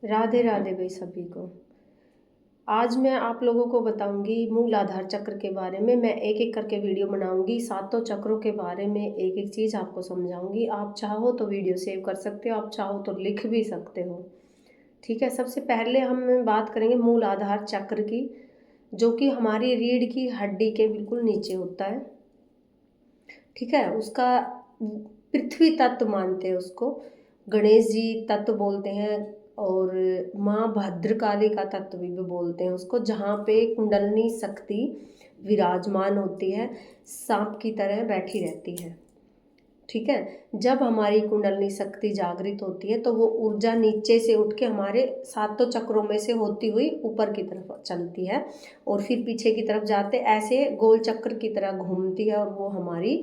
राधे राधे भाई सभी को। आज मैं आप लोगों को बताऊंगी मूल आधार चक्र के बारे में। मैं एक एक करके वीडियो बनाऊंगी, सातों चक्रों के बारे में एक एक चीज़ आपको समझाऊंगी। आप चाहो तो वीडियो सेव कर सकते हो, आप चाहो तो लिख भी सकते हो। ठीक है, सबसे पहले हम बात करेंगे मूल आधार चक्र की, जो कि हमारी रीढ़ की हड्डी के बिल्कुल नीचे होता है। ठीक है, उसका पृथ्वी तत्व मानते हैं उसको, गणेश जी तत्व बोलते हैं, और माँ भद्रकाली का तत्व भी बोलते हैं उसको, जहाँ पे कुंडलनी शक्ति विराजमान होती है, सांप की तरह बैठी रहती है। ठीक है, जब हमारी कुंडलनी शक्ति जागृत होती है तो वो ऊर्जा नीचे से उठ के हमारे सातों चक्रों में से होती हुई ऊपर की तरफ चलती है और फिर पीछे की तरफ जाते ऐसे गोल चक्र की तरह घूमती है, और वो हमारी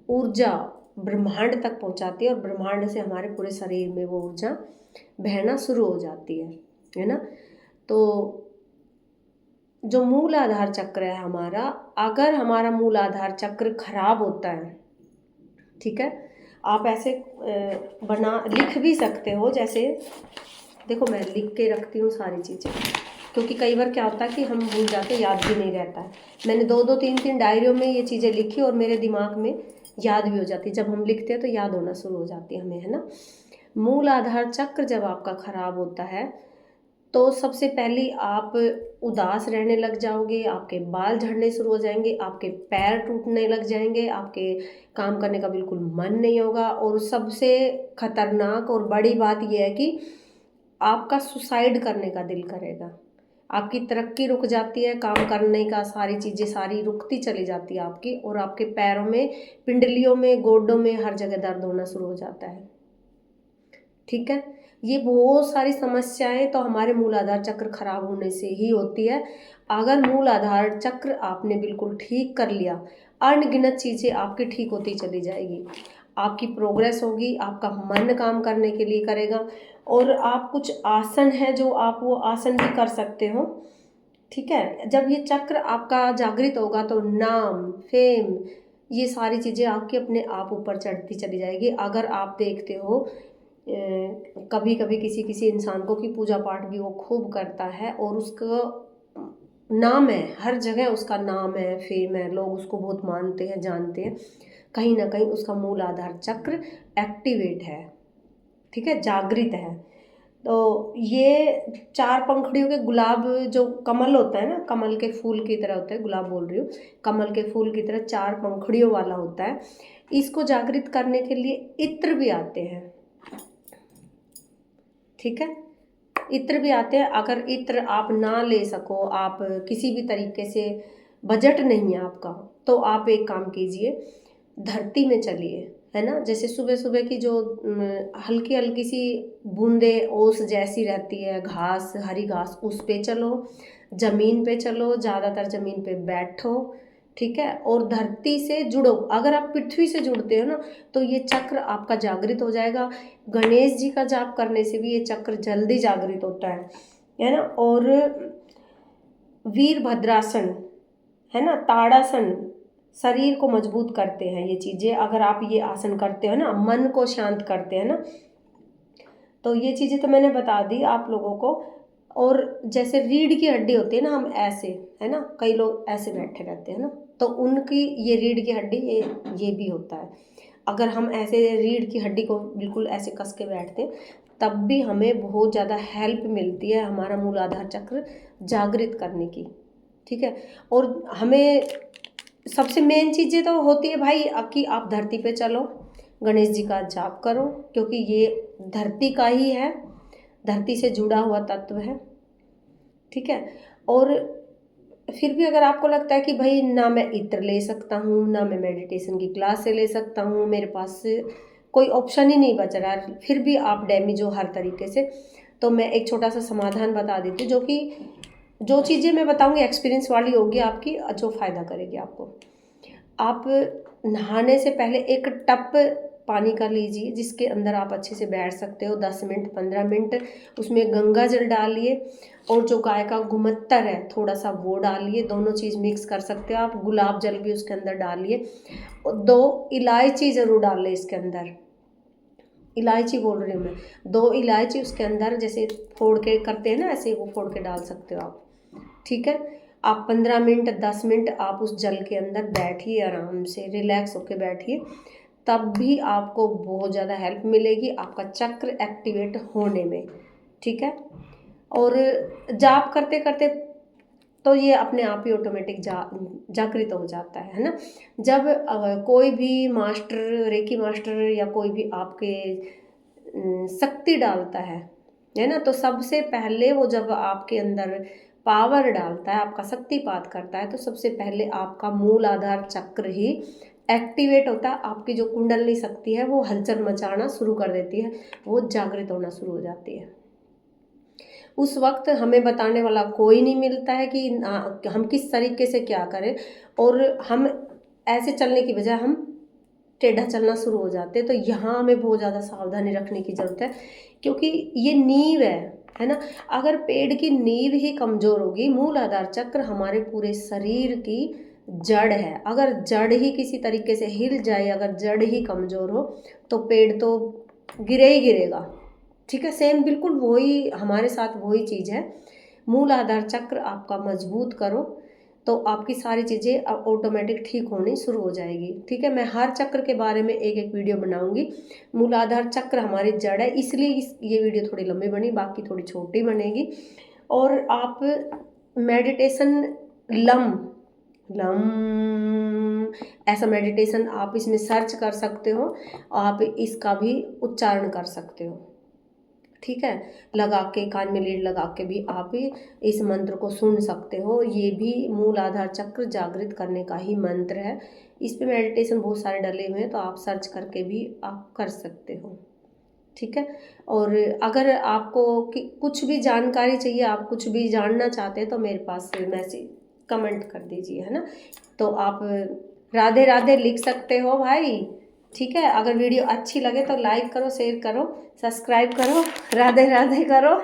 ऊर्जा ब्रह्मांड तक पहुंचाती है, और ब्रह्मांड से हमारे पूरे शरीर में वो ऊर्जा बहना शुरू हो जाती है ना। तो जो मूल आधार चक्र है हमारा, अगर हमारा मूल आधार चक्र खराब होता है, ठीक है, आप ऐसे बना लिख भी सकते हो। जैसे देखो, मैं लिख के रखती हूँ सारी चीज़ें, क्योंकि कई बार क्या होता है कि हम भूल जाते, याद भी नहीं रहता है। मैंने दो दो तीन तीन डायरियों में ये चीज़ें लिखी और मेरे दिमाग में याद भी हो जाती है। जब हम लिखते हैं तो याद होना शुरू हो जाती है हमें, है ना। मूल आधार चक्र जब आपका खराब होता है तो सबसे पहले आप उदास रहने लग जाओगे, आपके बाल झड़ने शुरू हो जाएंगे, आपके पैर टूटने लग जाएंगे, आपके काम करने का बिल्कुल मन नहीं होगा, और सबसे खतरनाक और बड़ी बात यह है कि आपका सुसाइड करने का दिल करेगा। आपकी तरक्की रुक जाती है, काम करने का सारी चीज़ें सारी रुकती चली जाती है आपकी, और आपके पैरों में, पिंडलियों में, गोड्डों में हर जगह दर्द होना शुरू हो जाता है। ठीक है, ये बहुत सारी समस्याएं तो हमारे मूल आधार चक्र खराब होने से ही होती है। अगर मूल आधार चक्र आपने बिल्कुल ठीक कर लिया, अनगिनत चीज़ें आपकी ठीक होती चली जाएगी, आपकी प्रोग्रेस होगी, आपका मन काम करने के लिए करेगा, और आप कुछ आसन है जो आप वो आसन भी कर सकते हो। ठीक है, जब ये चक्र आपका जागृत होगा तो नाम, फेम, ये सारी चीज़ें आपके अपने आप ऊपर चढ़ती चली जाएगी। अगर आप देखते हो कभी कभी किसी किसी इंसान को कि पूजा पाठ भी वो खूब करता है और उसका नाम है, हर जगह उसका नाम है, फेम है, लोग उसको बहुत मानते हैं, जानते हैं, कहीं ना कहीं उसका मूल आधार चक्र एक्टिवेट है। ठीक है, जागृत है। तो ये चार पंखुड़ियों के गुलाब, जो कमल होता है ना, कमल के फूल की तरह होता है, गुलाब बोल रही हूँ, कमल के फूल की तरह चार पंखुड़ियों वाला होता है। इसको जागृत करने के लिए इत्र भी आते हैं। ठीक है, इत्र भी आते हैं। अगर इत्र आप ना ले सको, आप किसी भी तरीके से बजट नहीं है आपका, तो आप एक काम कीजिए, धरती में चलिए, है ना। जैसे सुबह सुबह की जो हल्की हल्की सी बूंदे ओस जैसी रहती है, घास, हरी घास, उस पे चलो, जमीन पे चलो, ज़्यादातर जमीन पे बैठो। ठीक है, और धरती से जुड़ो। अगर आप पृथ्वी से जुड़ते हो ना, तो ये चक्र आपका जागृत हो जाएगा। गणेश जी का जाप करने से भी ये चक्र जल्दी जागृत होता है ना। और वीरभद्रासन, है ना, ताड़ासन, शरीर को मजबूत करते हैं ये चीज़ें। अगर आप ये आसन करते हो ना, मन को शांत करते हैं ना, तो ये चीज़ें तो मैंने बता दी आप लोगों को। और जैसे रीढ़ की हड्डी होती है ना, हम ऐसे, है ना, कई लोग ऐसे बैठे रहते हैं ना, तो उनकी ये रीढ़ की हड्डी, ये भी होता है। अगर हम ऐसे रीढ़ की हड्डी को बिल्कुल ऐसे कस के बैठते हैं, तब भी हमें बहुत ज़्यादा हेल्प मिलती है हमारा मूल आधार चक्र जागृत करने की। ठीक है, और हमें सबसे मेन चीज़ें तो होती है भाई कि आप धरती पे चलो, गणेश जी का जाप करो, क्योंकि ये धरती का ही है, धरती से जुड़ा हुआ तत्व है। ठीक है, और फिर भी अगर आपको लगता है कि भाई ना मैं इत्र ले सकता हूँ, ना मैं मेडिटेशन की क्लास से ले सकता हूँ, मेरे पास कोई ऑप्शन ही नहीं बच रहा है, फिर भी आप डैमेज हो हर तरीके से, तो मैं एक छोटा सा समाधान बता देती हूँ, जो कि जो चीज़ें मैं बताऊँगी एक्सपीरियंस वाली होगी आपकी, जो फ़ायदा करेगी आपको। आप नहाने से पहले एक टप पानी का लीजिए, जिसके अंदर आप अच्छे से बैठ सकते हो 10 मिनट 15 मिनट। उसमें गंगा जल डालिए, और जो गाय का गोमूत्र है थोड़ा सा वो डालिए, दोनों चीज़ मिक्स कर सकते हो आप। गुलाब जल भी उसके अंदर डालिए, और 2 इलायची ज़रूर डाल लें इसके अंदर। इलायची बोल रही हूँ मैं, 2 इलायची उसके अंदर जैसे फोड़ के करते हैं ना, ऐसे वो फोड़ के डाल सकते हो आप। ठीक है, आप 15 मिनट 10 मिनट आप उस जल के अंदर बैठिए, आराम से रिलैक्स होके बैठिए, तब भी आपको बहुत ज़्यादा हेल्प मिलेगी आपका चक्र एक्टिवेट होने में। ठीक है, और जाप करते करते तो ये अपने आप ही ऑटोमेटिक जागृत हो जाता है ना। जब कोई भी मास्टर, रेकी मास्टर या कोई भी आपके शक्ति डालता है ना, तो सबसे पहले वो जब आपके अंदर पावर डालता है, आपका शक्तिपात करता है, तो सबसे पहले आपका मूल आधार चक्र ही एक्टिवेट होता है। आपकी जो कुंडलनी शक्ति है वो हलचल मचाना शुरू कर देती है, वो जागृत होना शुरू हो जाती है। उस वक्त हमें बताने वाला कोई नहीं मिलता है कि हम किस तरीके से क्या करें, और हम ऐसे चलने की बजाय हम टेढ़ा चलना शुरू हो जाते हैं। तो यहाँ हमें बहुत ज़्यादा सावधानी रखने की ज़रूरत है, क्योंकि ये नींव है ना। अगर पेड़ की नींव ही कमज़ोर होगी, मूल आधार चक्र हमारे पूरे शरीर की जड़ है, अगर जड़ ही किसी तरीके से हिल जाए, अगर जड़ ही कमज़ोर हो, तो पेड़ तो गिरे ही गिरेगा। ठीक है, सेम बिल्कुल वही हमारे साथ वही चीज़ है। मूल आधार चक्र आपका मजबूत करो तो आपकी सारी चीज़ें ऑटोमेटिक ठीक होनी शुरू हो जाएगी। ठीक है, मैं हर चक्र के बारे में एक एक वीडियो बनाऊंगी। मूलाधार चक्र हमारी जड़ है, इसलिए ये वीडियो थोड़ी लंबी बनी, बाकी थोड़ी छोटी बनेगी। और आप मेडिटेशन लम लम ऐसा मेडिटेशन आप इसमें सर्च कर सकते हो, आप इसका भी उच्चारण कर सकते हो। ठीक है, लगा के कान में लीड लगा के भी आप इस मंत्र को सुन सकते हो। ये भी मूल आधार चक्र जागृत करने का ही मंत्र है। इस पे मेडिटेशन बहुत सारे डले हुए हैं, तो आप सर्च करके भी आप कर सकते हो। ठीक है, और अगर आपको कुछ भी जानकारी चाहिए, आप कुछ भी जानना चाहते हैं, तो मेरे पास मैसेज कमेंट कर दीजिए, है ना। तो आप राधे राधे लिख सकते हो भाई। ठीक है, अगर वीडियो अच्छी लगे तो लाइक करो, शेयर करो, सब्सक्राइब करो, राधे राधे करो।